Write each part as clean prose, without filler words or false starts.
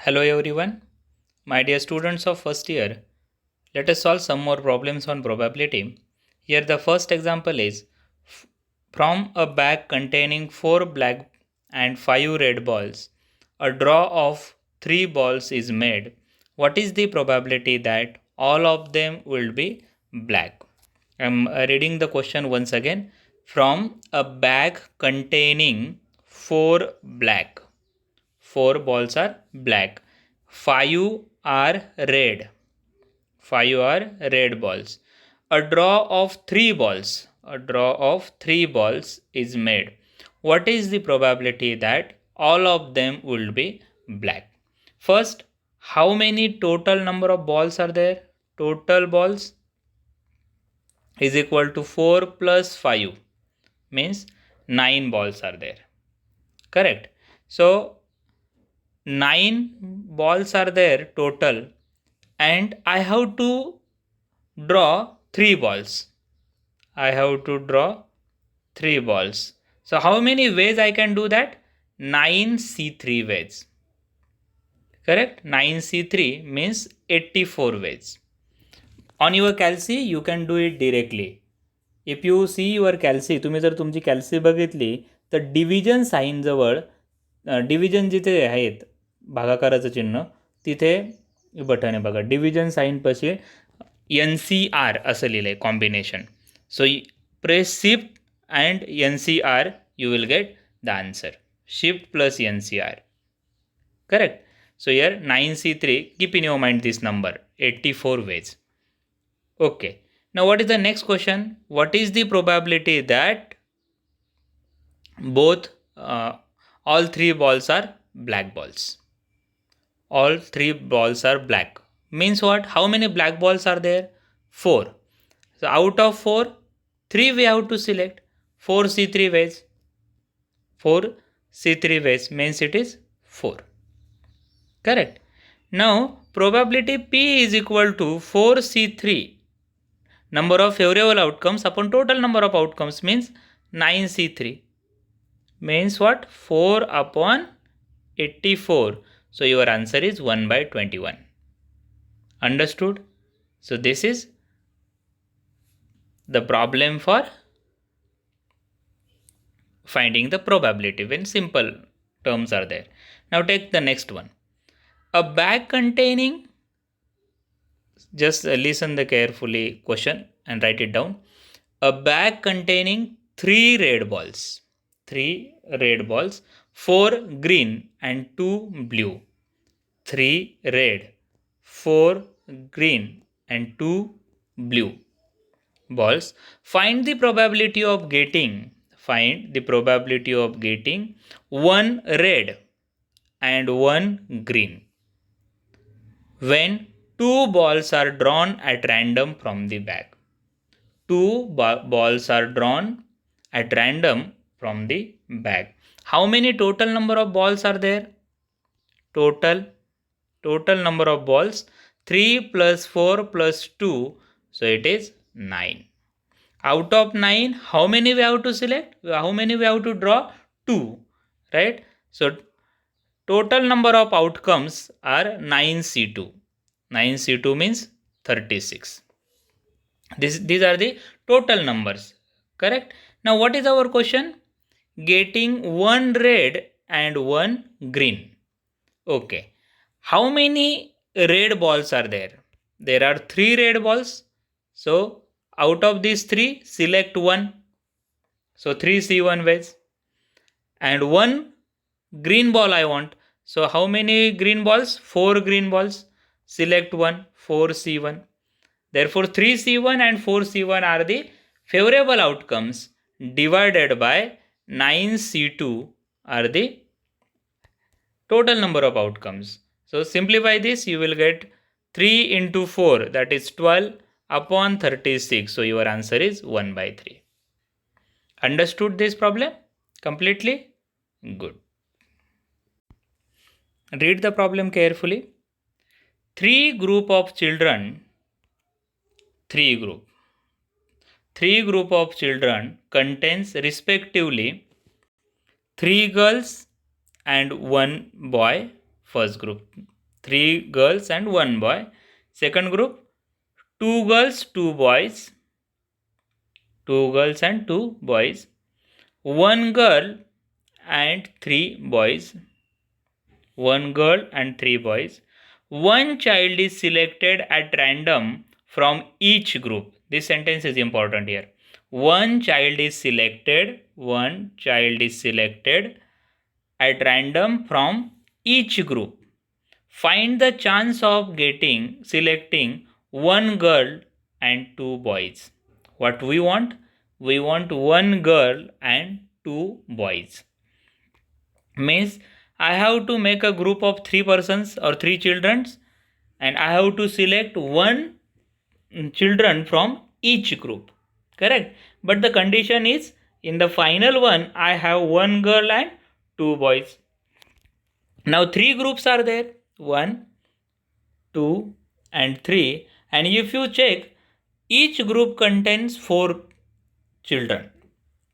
Hello everyone, my dear students of first year. Let us solve some more problems on probability. Here the first example is from a bag containing 4 black and 5 red balls, a draw of 3 balls is made. What is the probability that all of them will be black? I am reading the question once again. From a bag containing 4 black, 4 balls are black, 5 are red, 5 are red balls. A draw of 3 balls, a draw of 3 balls is made. What is the probability that all of them will be black? First, how many total number of balls are there? Total balls is equal to 4 plus 5 means 9 balls are there. Correct. So 9 balls are there total, and I have to draw 3 balls. I have to draw 3 balls. So how many ways I can do that? 9C3 ways. Correct? 9C3 means 84 ways. On your calci you can do it directly. If you see your calci, तुम्ही जर तुमची calci बघितली तर division sign जवळ division जिथे आहेत भागाकाराचं चिन्ह तिथे बटन आहे बघा. डिव्हिजन साईनपाशी NCR असं लिहिलं आहे combination. So press shift and NCR you will get the answer. Shift plus NCR. Correct? So here 9C3, keep in your mind this number, 84 ways. Okay. Now what is the next question? What is the probability that both all 3 balls are black balls? All 3 balls are black. Means what? How many black balls are there? 4. So out of 4, 3 we have to select. 4C3 ways. 4C3 ways means it is 4. Correct. Now probability P is equal to 4C3 number of favorable outcomes upon total number of outcomes means 9C3 means what? 4 upon 84. So your answer is 1 by 21. Understood? So this is the problem for finding the probability when simple terms are there. Now take the next one. A bag containing, just listen the carefully question and write it down. A bag containing 3 red balls. 3 red balls, 4 green and 2 blue. 3 red, 4 green and 2 blue balls. Find the probability of getting 1 red and 1 green when 2 balls are drawn at random from the bag. 2 balls are drawn at random from the bag. How many total number of balls are there? Total number of balls 3 plus 4 plus 2, so it is 9. Out of 9, how many we have to select? How many we have to draw? 2, right? So total number of outcomes are 9C2. 9C2 means 36. These are the total numbers. Correct? Now what is our question? Getting 1 red and 1 green. Okay. How many red balls are there? There are 3 red balls. So out of these 3, select 1. So 3C1 ways. And 1 green ball I want. So how many green balls? 4 green balls. Select 1, 4C1. Therefore 3C1 and 4C1 are the favorable outcomes divided by 9C2 are the total number of outcomes. So simplify this, you will get 3 into 4, that is 12 upon 36. So your answer is 1 by 3. Understood this problem completely? Good. Read the problem carefully. 3 group of children contains respectively 3 girls and 1 boy, first group. 3 girls and 1 boy. Second group, 2 girls, 2 boys. 2 girls and 2 boys. 1 girl and 3 boys. 1 girl and 3 boys. One child is selected at random from each group. This sentence is important here. One child is selected at random from each group. Find the chance of selecting 1 girl and 2 boys. What we want? We want 1 girl and 2 boys. Means I have to make a group of 3 persons or 3 children, and I have to select 1 children from each group. Correct? But the condition is, in the final one, I have 1 girl and 2 boys. Now 3 groups are there. 1, 2 and 3. And if you check, each group contains 4 children.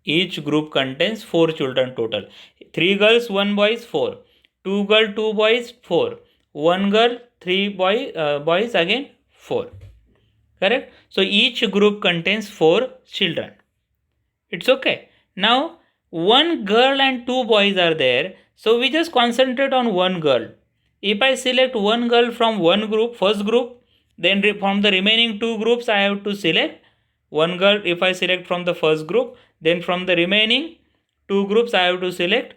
Each group contains 4 children total. 3 girls, 1 boys, 4. 2 girls, 2 boys, 4. 1 girl, 3 boys, again 4. Correct? So each group contains 4 children. It's okay. Now 1 girl and 2 boys are there. So we just concentrate on 1 girl. If I select 1 girl from one group, first group, then from the remaining 2 groups I have to select 1 girl. If I select from the first group, then from the remaining 2 groups I have to select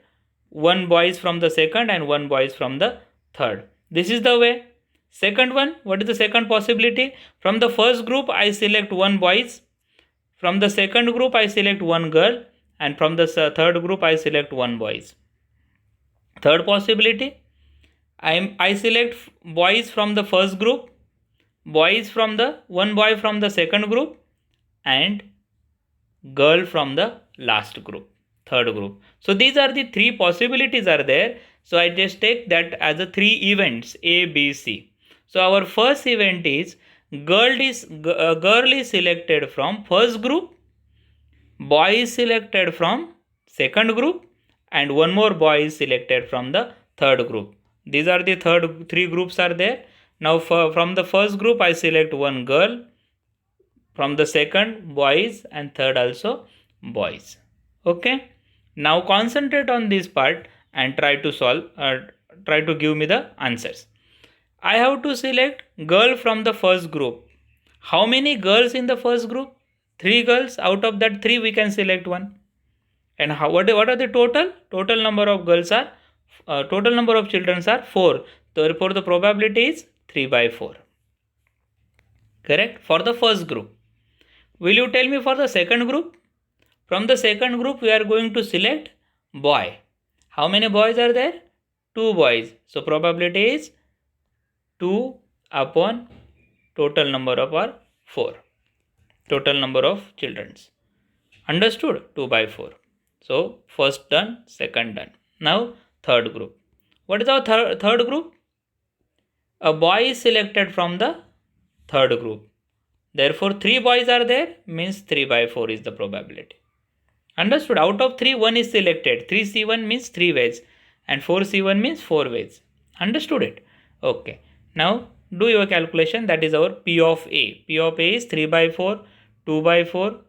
1 boys from the second and 1 boys from the third. This is the way. Second one, what is the second possibility? From the first group I select 1 boys. From the second group I select 1 girl. And from the third group I select 1 boys. Third possibility, I select boys from the first group, boys from the 1 boy from the second group, and girl from the last group, third group. So these are the 3 possibilities are there. So I just take that as a 3 events, A, B, C. So our first event is girl is selected from first group, boy is selected from second group, and 1 more boy is selected from the third group. These are the 3 groups are there. Now from the first group I select 1 girl, from the second boys, and third also boys. Okay. Now concentrate on this part and try to solve try to give me the answers. I have to select girl from the first group. How many girls in the first group? 3 girls. Out of that 3 we can select 1. And what are the total? Total number of girls are total number of children are 4. Therefore the probability is 3 by 4. Correct? For the first group. Will you tell me for the second group? From the second group we are going to select boy. How many boys are there? 2 boys. So probability is 2 upon total number of our 4. Total number of children. Understood? 2 by 4. So first done, second done. Now third group. What is our third group? A boy is selected from the third group. Therefore 3 boys are there, means 3 by 4 is the probability. Understood? Out of 3, 1 is selected. 3C1 means 3 ways and 4C1 means 4 ways. Understood it? Okay. Now do your calculation. That is our P of A. P of A is 3 by 4, 2 by 4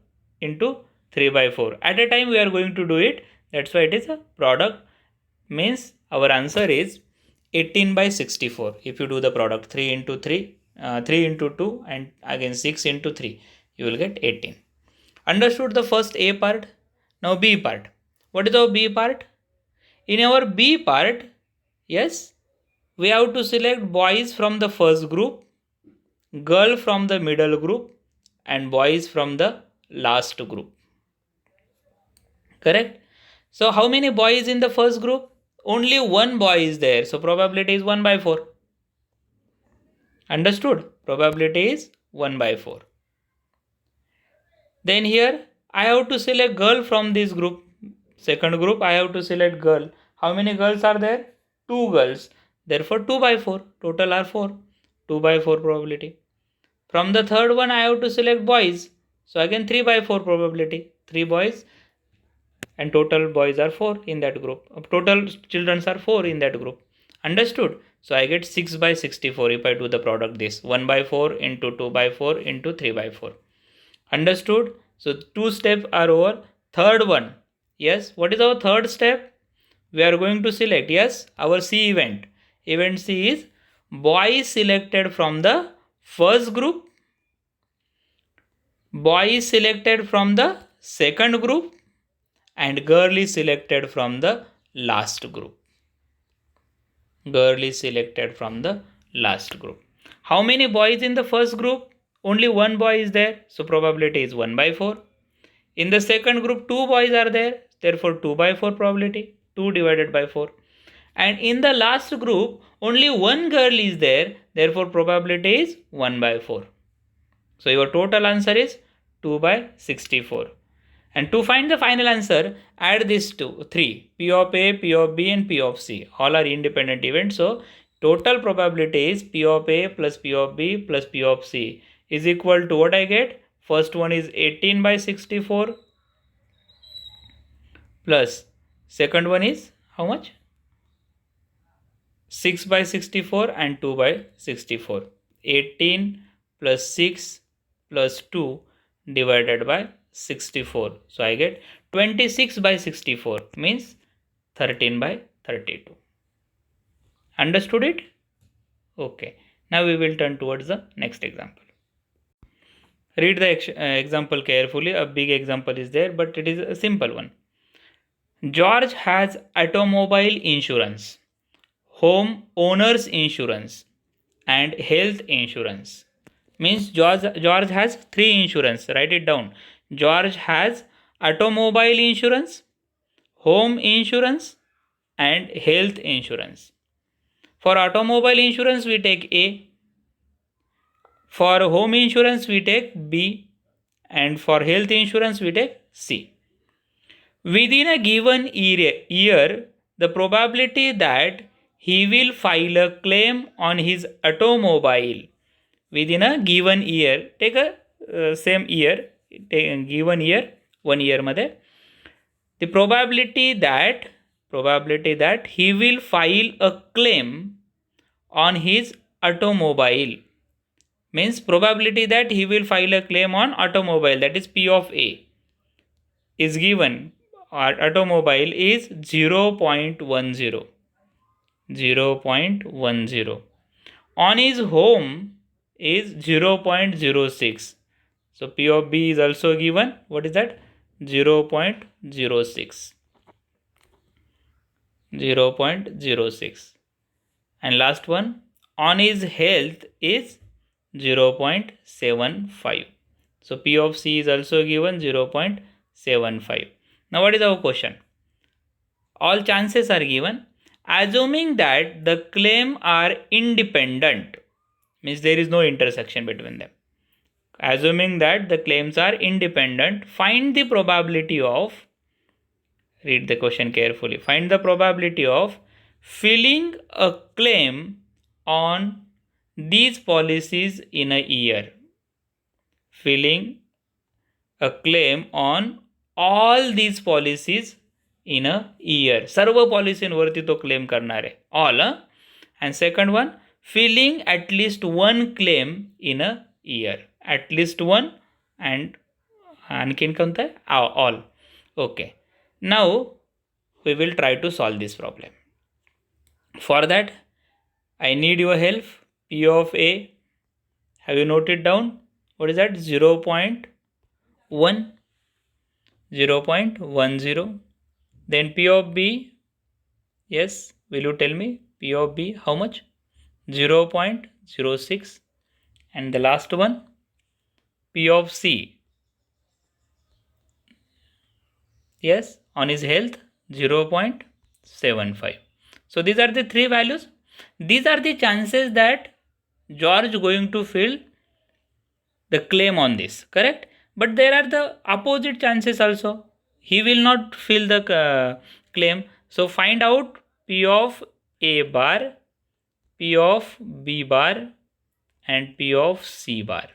into 3 by 4. At a time we are going to do it. That's why it is a product. Means our answer is 18 by 64. If you do the product 3 into 3, 3 into 2 and again 6 into 3, you will get 18. Understood the first A part? Now B part. What is our B part? In our B part, yes, we have to select boys from the first group, girl from the middle group, and boys from the last group. Correct? So how many boys in the first group? Only 1 boy is there. So probability is 1 by 4. Understood? Probability is 1 by 4. Then here I have to select girl from this group. Second group I have to select girl. How many girls are there? 2 girls. Therefore 2 by 4. Total are 4. 2 by 4 probability. From the third one I have to select boys. So again 3 by 4 probability. 3 boys and total boys are 4 in that group. Total children are 4 in that group. Understood? So I get 6 by 64 if I do the product this. 1 by 4 into 2 by 4 into 3 by 4. Understood? So 2 steps are over. Third one. Yes, what is our third step? We are going to select, yes, our C event. Event C is boy selected from the first group, boy is selected from the second group, and girl is selected from the last group. Girl is selected from the last group. How many boys in the first group? Only one boy is there, so probability is 1 by 4. In the second group, 2 boys are there, therefore 2 by 4 probability, 2 divided by 4. And in the last group, only one girl is there, therefore probability is 1 by 4. So your total answer is 2 by 64. And to find the final answer, add these three, P of A, P of B and P of C. All are independent events. So total probability is P of A plus P of B plus P of C is equal to what I get? First one is 18 by 64 plus second one is how much? 6 by 64 and 2 by 64. 18 plus 6 plus 2 divided by 64. So I get 26 by 64 means 13 by 32. Understood it? Okay. Now we will turn towards the next example. Read the example carefully. A big example is there, but it is a simple one. George has automobile insurance, home owner's insurance, and health insurance. Means George has 3 insurance. Write it down. George has automobile insurance, home insurance, and health insurance. For automobile insurance, we take A. For home insurance, we take B. And for health insurance, we take C. Within a given year, the probability that he will file a claim on his automobile within a given year, take a same year, given year, 1 year मध्ये, the probability that he will file a claim on his automobile means probability that he will file a claim on automobile, that is P of A, is given. Automobile is 0.10. 0.10. On his home is 0.06. So P of B is also given. What is that? 0.06. 0.06. And last one, on his health is 0.75. So P of C is also given 0.75. Now what is our question? All chances are given. Assuming that the claim are independent, means there is no intersection between them. Assuming that the claims are independent, find the probability of, read the question carefully, find the probability of filing a claim on these policies in a year. Filing a claim on all these policies in a year. सर्व पॉलिसींवरती तो claim करणार आहे. All. And second one, filing at least one claim in a year. At least one and आणखीन कोणतं आहे? All. Okay. Now we will try to solve this problem. For that, I need your help. P of A, have you noted down? What is that? 0.1. 0.10. Then P of B, yes, will you tell me? P of B, how much? 0.06. And the last one, P of C, yes, on his health, 0.75. So these are the 3 values. These are the chances that George going to fill the claim on this, correct? But there are the opposite chances also. He will not fill the claim. So find out P of A bar, P of B bar and P of C bar.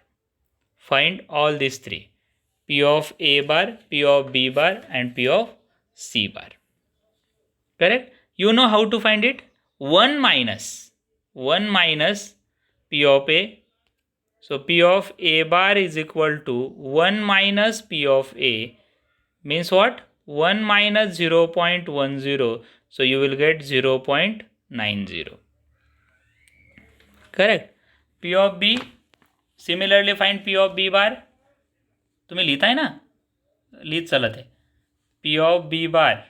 Find all these 3. P of A bar, P of B bar and P of C bar. Correct? You know how to find it? 1 minus 1 minus P of A. So P of A bar is equal to 1 minus P of A means what? 1 minus 0.10. So you will get 0.90. Correct. P of B. Similarly find P of B bar. तुम्ही लिहिताय ना, लिहित चालत आहे. P of B bar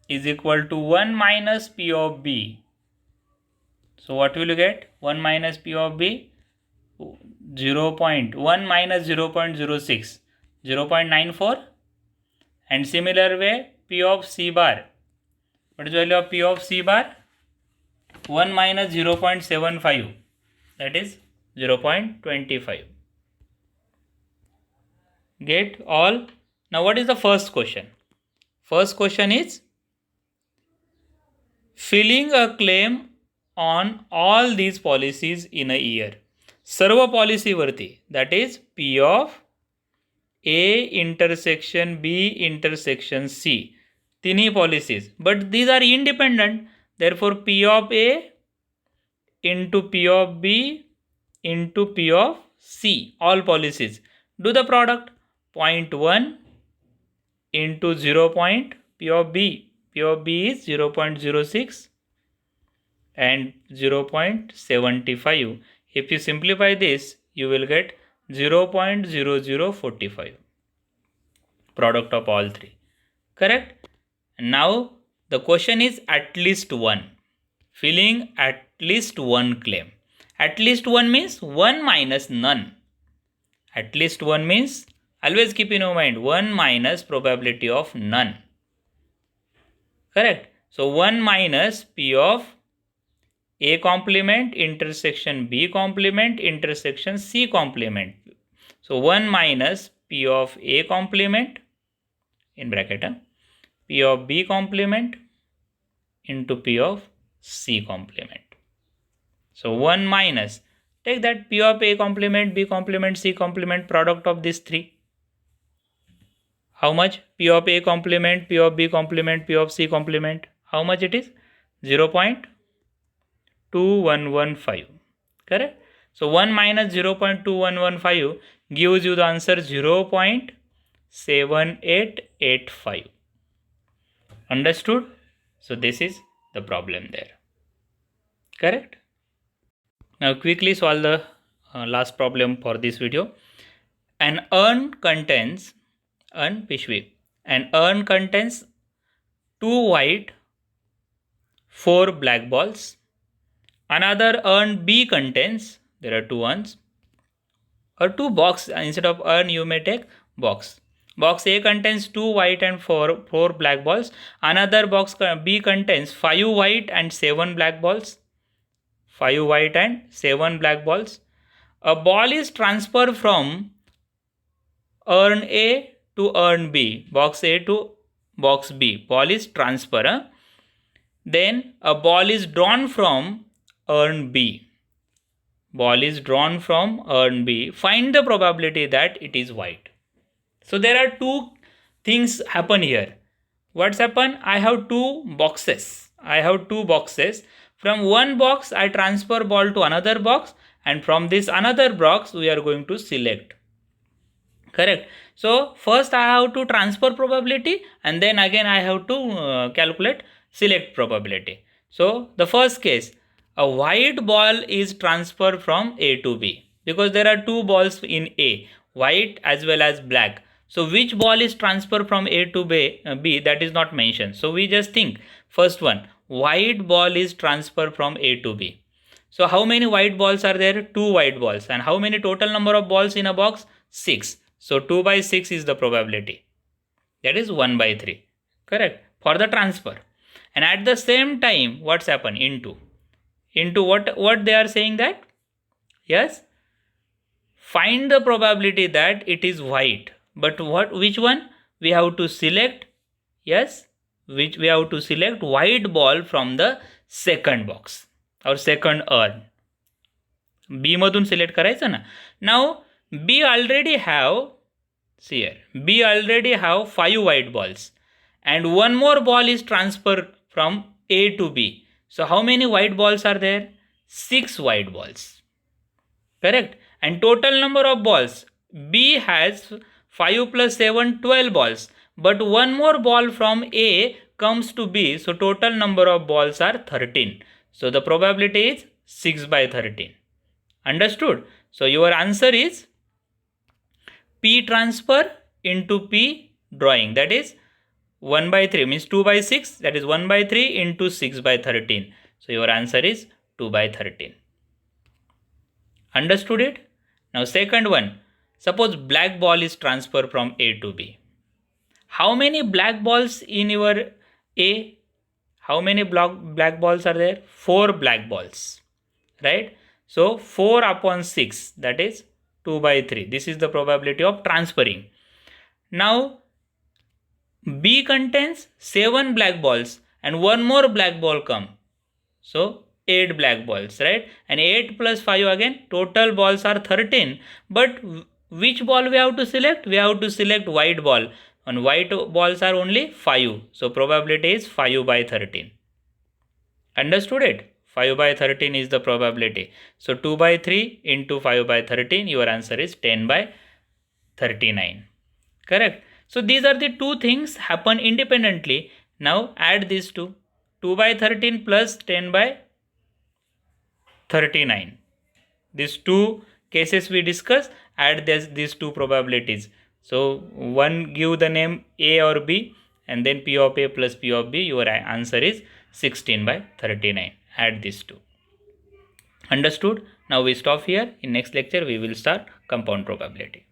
is equal to 1 minus P of B. So what will you get? 1 minus P of B, 0.1 minus 0.06, 0.94. And similar way, P of C bar. What is the value of P of C bar? 1 minus 0.75, that is 0.25. Get all? Now what is the first question? First question is filling a claim on all these policies in a year. Serve पॉलिसीवरती, that is P of A intersection B intersection C. तिन्ही policies. But these are independent. Therefore P of A into P of B into P of C. All policies. Do the product. 0.1 into 0. P of B. P of B is 0.06 and 0.75. If you simplify this, you will get 0.0045. Product of all three. Correct? Now the question is at least one. Filling at least one claim. At least one means 1 minus none. At least one means, always keep in your mind, 1 minus probability of none. Correct? So 1 minus P of A complement intersection B complement intersection C complement. So 1 minus P of A complement in bracket P of B complement into P of C complement. So 1 minus, take that P of A complement, B complement, C complement, product of these three. How much? P of A complement, P of B complement, P of C complement. How much it is? 0.2115. Correct? So 1 minus 0.2115 gives you the answer 0.7885. Understood? So this is the problem there. Correct? Now quickly solve the last problem for this video. An urn contains, urn pishwi, an urn contains 2 white, 4 black balls. Another urn B contains, there are 2 urns, or 2 box. Instead of urn you may take box. Box A contains 2 white and 4 black balls. Another box B contains 5 white and 7 black balls. 5 white and 7 black balls. A ball is transferred from urn A to urn B. Box A to box B. Ball is transferred. Then a ball is drawn from urn B. Ball is drawn from urn B. Find the probability that it is white. So there are 2 things happen here. What's happened? I have 2 boxes. From one box I transfer ball to another box, and from this another box we are going to select. Correct? So first I have to transfer probability, and then again I have to calculate select probability. So the first case, a white ball is transferred from A to B, because there are 2 balls in A, white as well as black. So which ball is transferred from A to B, that is not mentioned. So we just think first one, white ball is transferred from A to B. So how many white balls are there? 2 white balls. And how many total number of balls in a box? 6. So 2 by 6 is the probability. That is 1 by 3. Correct? For the transfer. And at the same time, what's happened? Into what they are saying that? Yes? Find the probability that it is white. But which one? We have to select. Yes? Which we have to select white ball from the second box or second urn. B madun select करायचं ना. Now B already have, see here, B already have 5 white balls, and one more ball is transferred from A to B. So how many white balls are there? 6 white balls. Correct? And total number of balls, B has 5 plus 7, 12 balls. But one more ball from A comes to B. So total number of balls are 13. So the probability is 6 by 13. Understood? So your answer is P transfer into P drawing. That is 1 by 3 means 2 by 6. That is 1 by 3 into 6 by 13. So your answer is 2 by 13. Understood it? Now second one. Suppose black ball is transferred from A to B. How many black balls in your A? How many black balls are there? 4 black balls. Right? So 4 upon 6, that is 2 by 3. This is the probability of transferring. Now B contains 7 black balls and one more black ball come. So 8 black balls, right? And 8 plus 5 again, total balls are 13. But which ball we have to select? We have to select white ball. And white balls are only 5. So probability is 5 by 13. Understood it? 5 by 13 is the probability. So 2 by 3 into 5 by 13, your answer is 10 by 39. Correct? So these are the two things happen independently. Now add these two. 2 by 13 plus 10 by 39. These two cases we discussed, add these two probabilities. So one give the name A or B and then P of A plus P of B. Your answer is 16 by 39. Add these two. Understood? Now we stop here. In next lecture we will start compound probability.